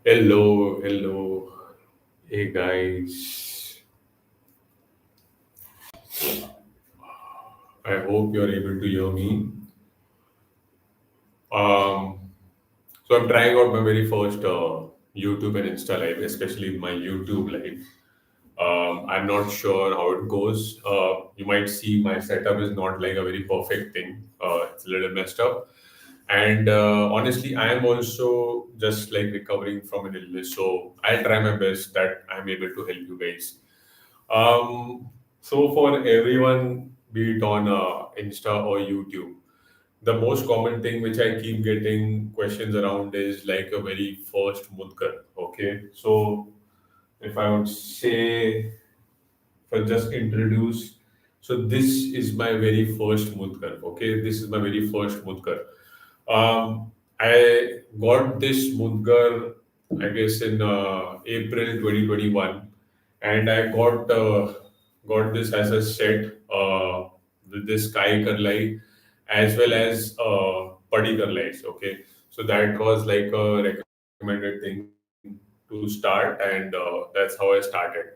Hello, hello. Hey guys, I hope you're able to hear me. Um, so I'm trying out my very first YouTube and Insta live, especially my YouTube live. I'm not sure how it goes. You might see my setup is not like a very perfect thing. It's a little messed up. And honestly, I am also just like recovering from an illness. So I'll try my best that I'm able to help you guys. So for everyone, be it on Insta or YouTube, the most common thing which I keep getting questions around is like a very first Mudgar. Okay, so if I would say, if I just introduce, so this is my very first Mudgar. Okay, this is my very first Mudgar. I got this Mudgar, I guess, in April 2021, and I got this as a set with this Kai Karlai as well as Padi Karlais. Okay, so that was like a recommended thing to start, and that's how I started.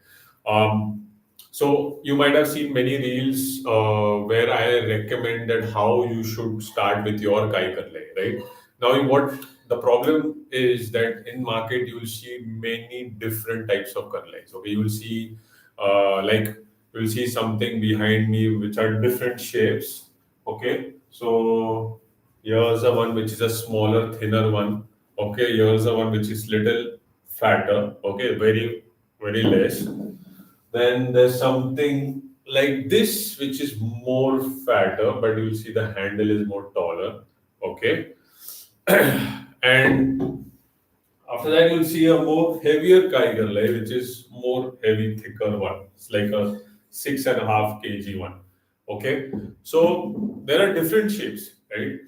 Um, so you might have seen many reels where I recommended how you should start with your Kai Karlai, right? Now, what the problem is that in market you will see many different types of Karlais. Okay, you will see like you will see something behind me which are different shapes. Okay, so here's the one which is a smaller, thinner one. Okay, here's the one which is little fatter. Okay, very less. Then there's something like this, which is more fatter, but you'll see the handle is more taller. Okay. And after that, you'll see a more heavier Kaigerlai, which is more heavy, thicker one. It's like a 6.5 kg one. Okay. So there are different shapes, right?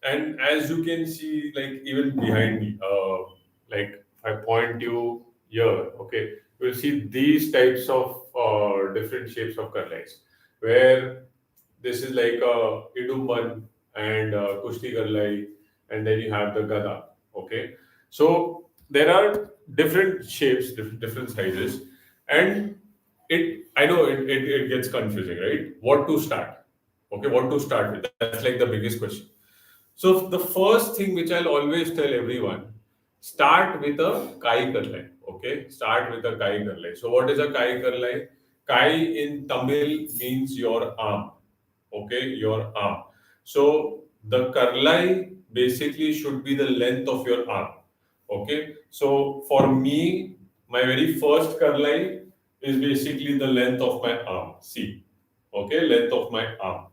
And as you can see, like even behind me, like if I point you here, okay, you'll see these types of different shapes of Karlais, where this is like a idumban and kushti karlai, and then you have the gada. Okay, so there are different shapes, different sizes, and I know it gets confusing, right? What to start? Okay, what to start with? That's like the biggest question. So the first thing which I'll always tell everyone, start with a Kai Karlai. Okay, start with a Kai Karlai. So what is a Kai Karlai? Kai in Tamil means your arm. Okay, your arm. So the Karlai basically should be the length of your arm. Okay, so for me, my very first Karlai is basically the length of my arm. See, okay, length of my arm.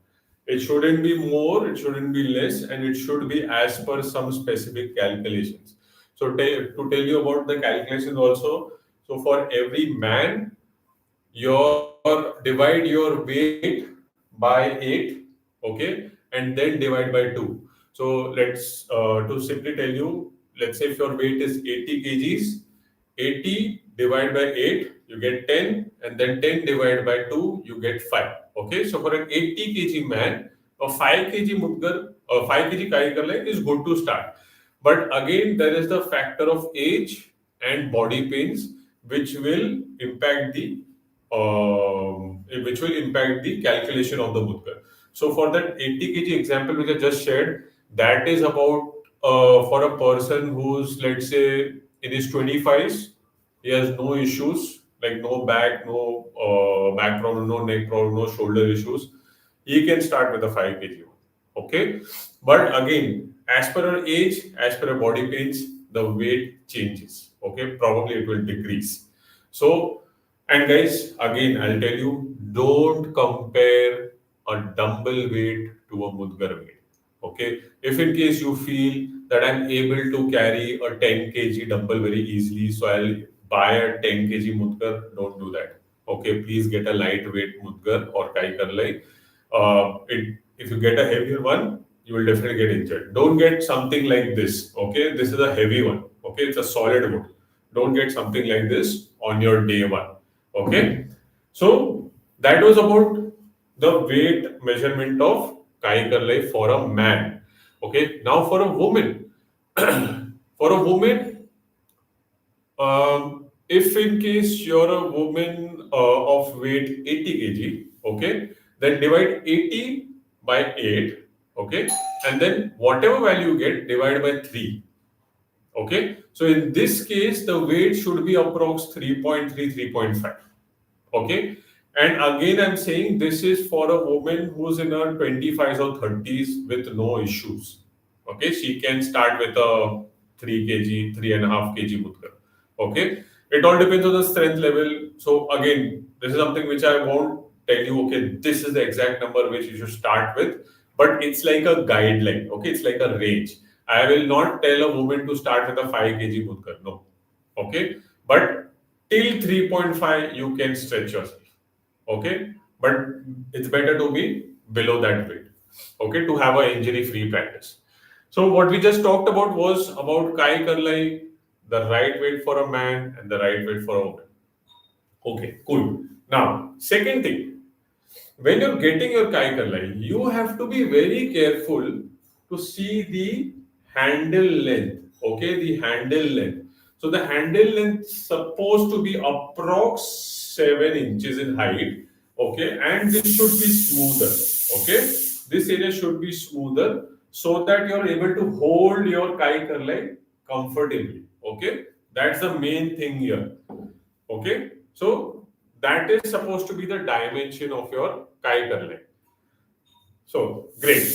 It shouldn't be more, it shouldn't be less, and it should be as per some specific calculations. So to tell you about the calculations also, so for every man, divide your weight by 8, okay, and then divide by 2. So let's to simply tell you, let's say if your weight is 80 kgs, 80 divided by 8, you get 10, and then 10 divided by 2, you get 5. Okay, so for an 80 kg man, a 5 kg Mudgar or 5 kg Kai Karlai is good to start. But again, there is the factor of age and body pains, which will impact the calculation of the Mudgar. So for that 80 kg example which I just shared, that is about for a person who's, let's say, in his 25s, he has no issues like no back, no back problem, no neck problem, no shoulder issues. He can start with a 5 kg one. Okay, but again, as per our age, as per our body pains, the weight changes. Okay, probably it will decrease. So, and guys, again, I'll tell you, don't compare a dumbbell weight to a Mudgar weight. Okay, if in case you feel that I'm able to carry a 10 kg dumbbell very easily, so I'll buy a 10 kg Mudgar, don't do that. Okay, please get a lightweight Mudgar or Kai Karlai. If you get a heavier one, you will definitely get injured. Don't get something like this. Okay, this is a heavy one. Okay, it's a solid wood. Don't get something like this on your day one. Okay, so that was about the weight measurement of Kai Karlai for a man. Okay, now for a woman, For a woman, if in case you're a woman of weight 80 kg, okay, then divide 80 by 8, okay, and then whatever value you get, divide by 3. Okay, so in this case, the weight should be approx 3.3, 3.5. Okay, and again, I'm saying this is for a woman who's in her 25s or 30s with no issues. Okay, she can start with a 3 kg, 3.5 kg Mudgar. Okay, it all depends on the strength level. So, again, this is something which I won't tell you, okay, this is the exact number which you should start with, but it's like a guideline. Okay, it's like a range. I will not tell a woman to start with a 5 kg Mudgar. No. Okay, but till 3.5 you can stretch yourself. Okay, but it's better to be below that weight. Okay, to have a injury free practice. So what we just talked about was about kai karlai, the right weight for a man and the right weight for a woman. Okay, cool. Now, second thing, when you're getting your kai karlai, you have to be very careful to see the handle length. Okay, the handle length. So the handle length is supposed to be approx 7 inches in height. Okay, and this should be smoother. Okay, this area should be smoother so that you're able to hold your kai karlai comfortably. Okay, that's the main thing here. Okay, so that is supposed to be the dimension of your kai karlai. So great.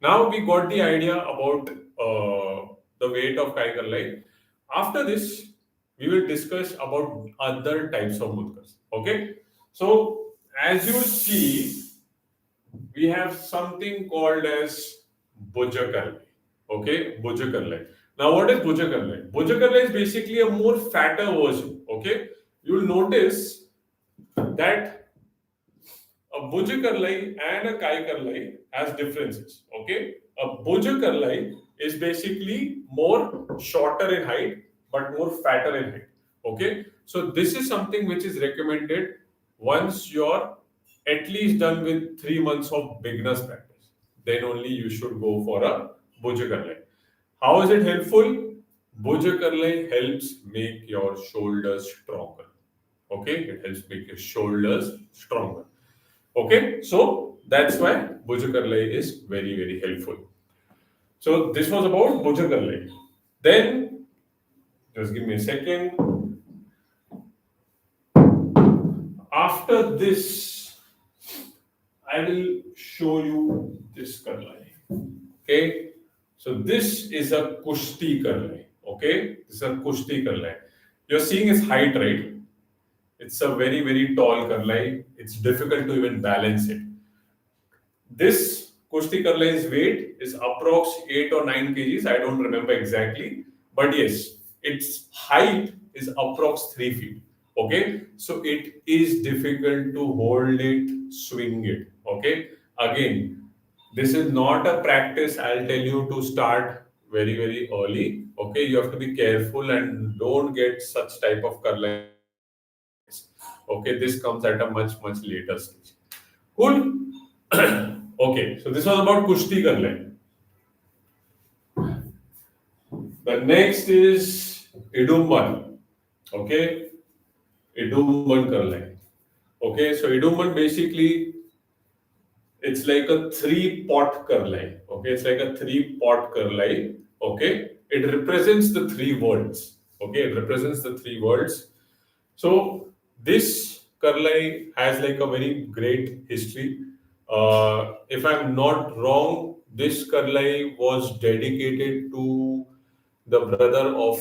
Now we got the idea about the weight of kai karlai. After this, we will discuss about other types of mudgas. Okay, so as you will see, we have something called as Bhuja karlai. Okay, Bhuja karlai. Now, what is Bhuja karlai? Bhuja karlai is basically a more fatter version. Okay, you will notice that a Bhuja karlai and a Kai karlai has differences. Okay, a Bhuja karlai is basically more shorter in height but more fatter in height. Okay, so this is something which is recommended once you're at least done with 3 months of beginners practice. Then only you should go for a Bhuja karlai. How is it helpful? Bhuja karlai helps make your shoulders stronger. Okay, it helps make your shoulders stronger. Okay, so that's why Bhuja karlai is very, very helpful. So this was about Bhuja karlai. Then, just give me a second. After this, I will show you this karlai. Okay, so this is a Kushti karlai. Okay, this is a Kushti karlai. You're seeing its height, right? It's a very, very tall karlai. It's difficult to even balance it. This Kushti karlai's weight is approx 8 or 9 kgs. I don't remember exactly. But yes, its height is approx 3 feet. Okay. So it is difficult to hold it, swing it. Okay. Again, this is not a practice I'll tell you to start very, very early. Okay. You have to be careful and don't get such type of karlais. Okay. This comes at a much, much later stage. Cool. Okay, so this was about Kushti karlai. The next is Idumban. Okay, Idumban karlai. Okay, so Idumban basically it's like a 3-pot karlai. Okay, it's like a 3-pot karlai. Okay, it represents the 3 worlds. Okay, it represents the 3 worlds. So this karlai has like a very great history. If I'm not wrong, this karlai was dedicated to the brother of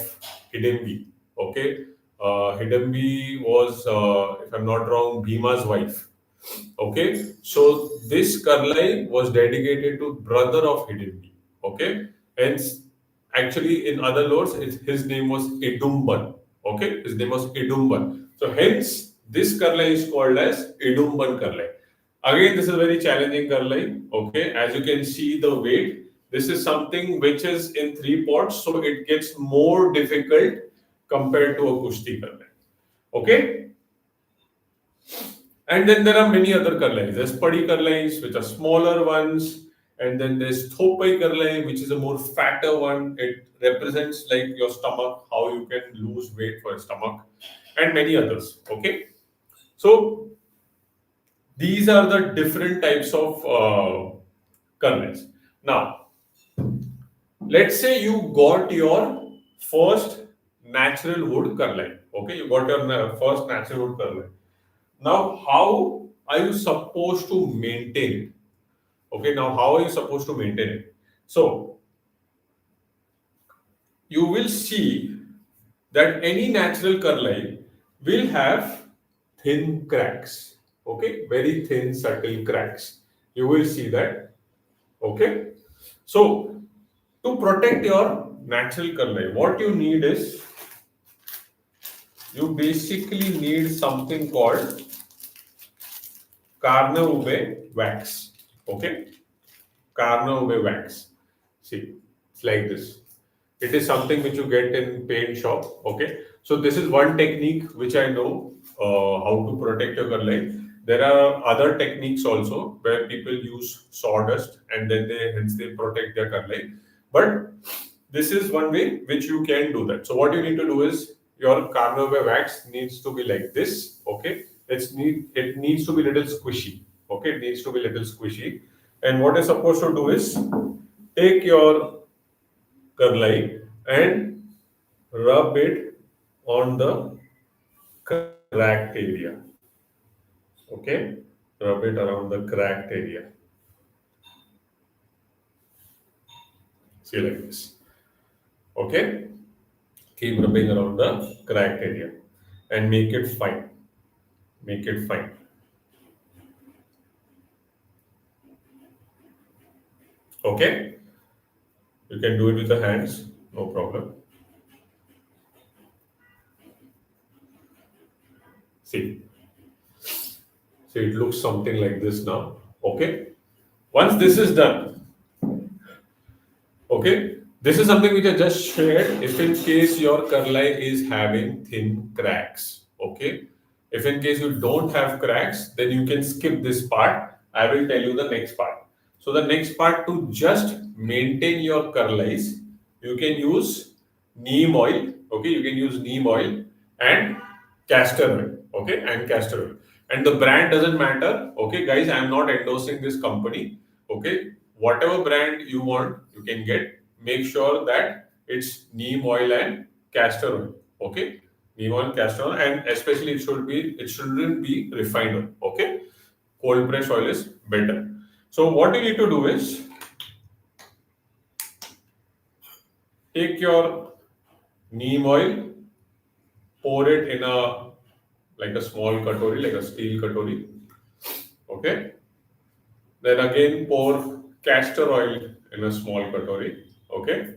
Hidembi. Okay, Hidembi was, if I'm not wrong, Bhima's wife. Okay, so this karlai was dedicated to brother of Hidimbi. Okay, hence actually in other lords his name was Idumban. Okay, his name was Idumban. So hence this karlai is called as Idumban karlai. Again, this is a very challenging karlai. Okay, as you can see the weight. This is something which is in 3 pots, so it gets more difficult compared to a Kushti karlai. Okay. And then there are many other karlais. There's padi karlais, which are smaller ones. And then there's thopai karlai, which is a more fatter one. It represents like your stomach, how you can lose weight for your stomach, and many others. Okay, so these are the different types of karlais. Now, let's say you got your first natural wood karlai. Okay, you got your first natural wood karlai. Now, how are you supposed to maintain it? Okay, now how are you supposed to maintain it? So, you will see that any natural karlai will have thin cracks. Okay, very thin, subtle cracks. You will see that. Okay, so to protect your natural karlai, what you need is you basically need something called carnauba wax. Okay, carnauba wax. See, it's like this. It is something which you get in paint shop. Okay, so this is one technique which I know how to protect your karlai. There are other techniques also where people use sawdust and then they protect their karlai. But this is one way which you can do that. So what you need to do is your carnauba wax needs to be like this. Okay, it needs to be little squishy. Okay, it needs to be little squishy. And what you're supposed to do is take your karlai and rub it on the cracked area. Okay, rub it around the cracked area. See like this. Okay, keep rubbing around the cracked area and make it fine. Make it fine. Okay, you can do it with the hands, no problem. See, see, it looks something like this now. Okay, once this is done, okay, this is something which I just shared. If in case your karlai is having thin cracks, okay, if in case you don't have cracks, then you can skip this part. I will tell you the next part. So the next part, to just maintain your karlais, you can use neem oil. Okay, you can use neem oil and castor oil. Okay, and castor oil. And the brand doesn't matter. Okay, guys, I am not endorsing this company. Okay, whatever brand you want, you can get. Make sure that it's neem oil and castor oil. Okay, neem oil, castor oil, and especially it shouldn't be refined oil. Okay, cold press oil is better. So what you need to do is take your neem oil, pour it in a like a small katori, like a steel katori. Okay. Then again pour castor oil in a small katori. Okay.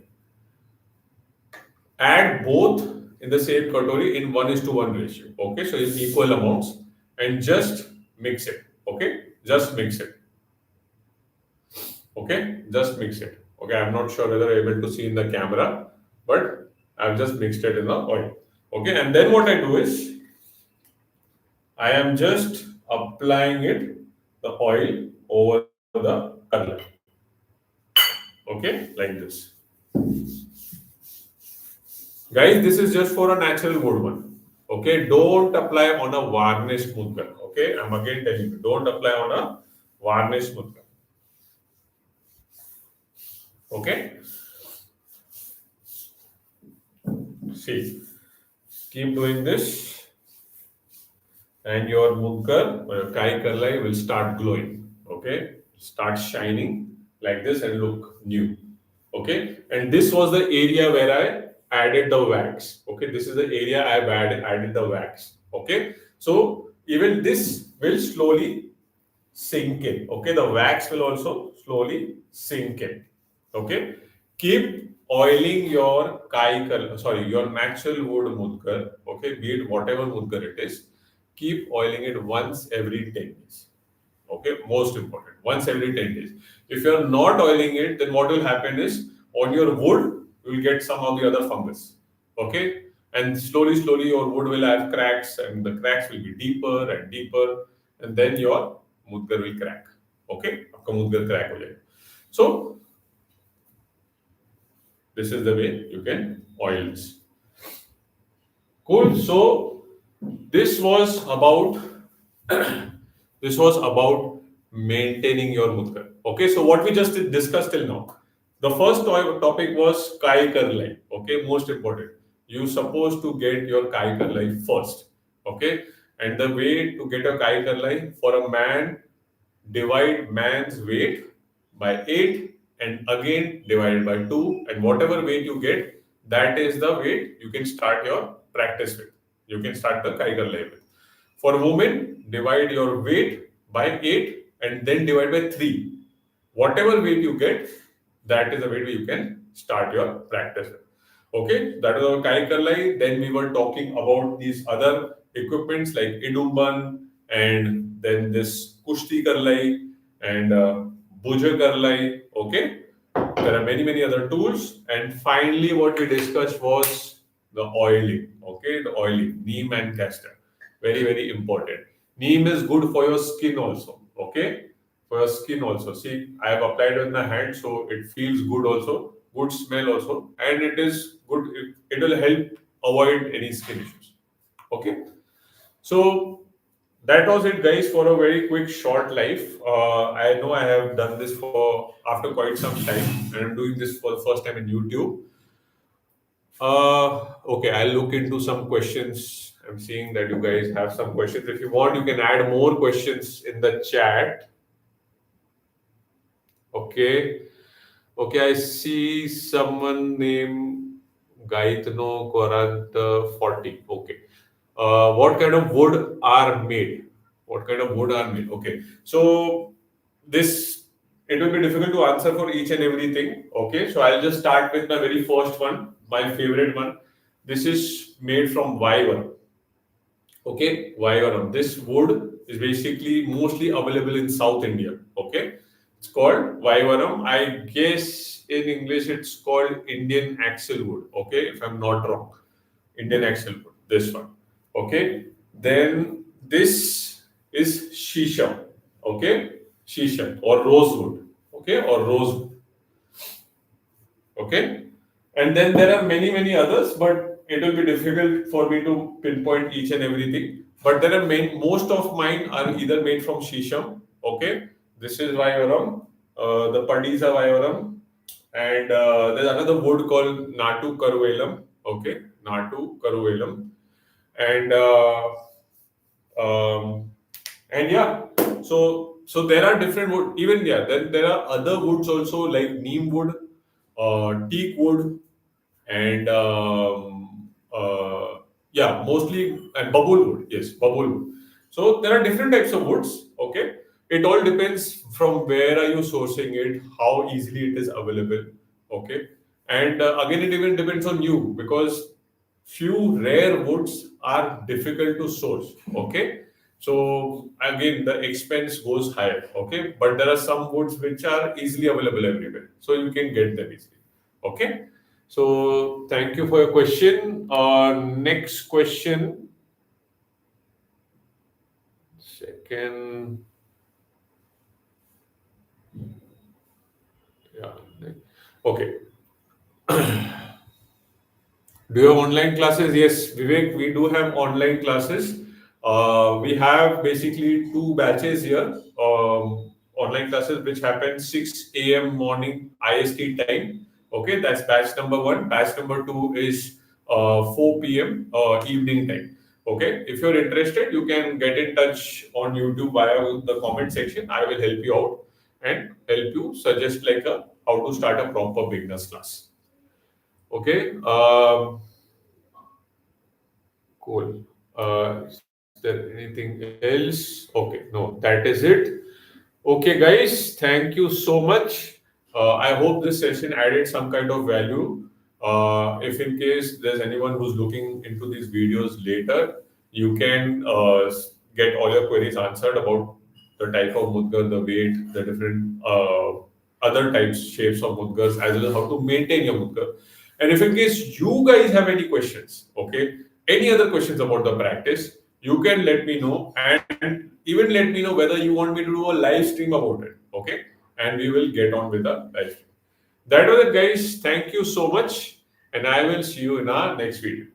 Add both in the same katori in 1:1 ratio. Okay. So in equal amounts and just mix it. Okay. Just mix it. Okay. Just mix it. Okay. I'm not sure whether you're able to see in the camera, but I've just mixed it in the oil. Okay. And then what I do is I am just applying it, the oil over the color. Okay, like this. Guys, this is just for a natural wood one. Okay, don't apply on a varnished mudgar. Okay, I'm again telling you, don't apply on a varnished mudgar. Okay, see, keep doing this, and your mudgar or your kai karlai will start glowing. Okay, start shining like this and look new. Okay, and this was the area where I added the wax. Okay, this is the area I've added the wax. Okay, so even this will slowly sink in. Okay, the wax will also slowly sink in. Okay, keep oiling your your natural wood mudgar. Okay, be it whatever mudgar it is, keep oiling it once every 10 days. Okay, most important, once every 10 days. If you're not oiling it, then what will happen is on your wood, you will get some of the other fungus. Okay, and slowly, your wood will have cracks, and the cracks will be deeper and deeper, and then your mudgar will crack. Okay, आपका mudgar crack हो जाएगा. So this is the way you can oil this. Cool. So this was about this was about maintaining your mudgar. Okay, so what we just discussed till now. The first topic was kai karlai. Okay, most important. You supposed to get your kai karlai first. Okay, and the way to get a kai karlai for a man, divide man's weight by 8 and again divided by 2, and whatever weight you get, that is the weight you can start your practice with. You can start the Kaiger level. For women, divide your weight by 8 and then divide by 3. Whatever weight you get, that is the weight you can start your practice with. Okay, that is our Kai Karlai. Then we were talking about these other equipments like Idumban and then this Kushti Karlai and Bhuja Karlai. Okay, there are many other tools. And finally, what we discussed was the oiling. Okay, the oiling, neem and castor. Very important. Neem is good for your skin also. Okay, for your skin also. See, I have applied it on the hand, so it feels good also, good smell also, and it is good. It will help avoid any skin issues. Okay, so that was it, guys, for a very quick, short life. I know I have done this for after quite some time, and I'm doing this for the first time in YouTube. Okay, I'll look into some questions. I'm seeing that you guys have some questions. If you want, you can add more questions in the chat. Okay. Okay, I see someone named Gaitno Korant 40. Okay. What kind of wood are made? What kind of wood are made? Okay. So this, it will be difficult to answer for each and everything. Okay. So I'll just start with my very first one, my favorite one. This is made from Viver. Okay, Vaivaram. This wood is basically mostly available in South India. Okay, it's called Vaivaram. I guess in English it's called Indian axle wood. Okay, if I'm not wrong, Indian axle wood. This one. Okay, then this is shisha. Okay, shisha or rosewood. Okay, or rosewood. Okay, and then there are many others, but it will be difficult for me to pinpoint each and everything. But there are most of mine are either made from shisham. Okay, this is Vaivaram, the Padisa Vaivaram, and there's another wood called Natu Karuvelam. Okay, Natu Karuvelam, and um, and yeah, so there are different wood. Even yeah, then there are other woods also like neem wood, teak wood, and yeah, mostly and bubble wood. Yes, bubble wood. So there are different types of woods. Okay, it all depends from where are you sourcing it, how easily it is available. Okay, and again, it even depends on you because few rare woods are difficult to source. Okay, so again, the expense goes higher. Okay, but there are some woods which are easily available everywhere, so you can get them easily. Okay. So thank you for your question. Next question. Second. Yeah. Okay. Do you have online classes? Yes, Vivek, we do have online classes. We have basically two batches here. Online classes which happen 6 a.m. morning IST time. Okay, that's batch number one. Batch number two is 4 p.m. Evening time. Okay, if you're interested, you can get in touch on YouTube via the comment section. I will help you out and help you suggest like a how to start a proper beginners class. Okay. Cool. Is there anything else? Okay, no, that is it. Okay, guys, thank you so much. I hope this session added some kind of value. If in case there's anyone who's looking into these videos later, you can get all your queries answered about the type of mudgar, the weight, the different other types, shapes of mudgars, as well as how to maintain your mudgar. And if in case you guys have any questions, okay, any other questions about the practice, you can let me know and even let me know whether you want me to do a live stream about it. Okay, and we will get on with the live stream. That was it, guys. Thank you so much, and I will see you in our next video.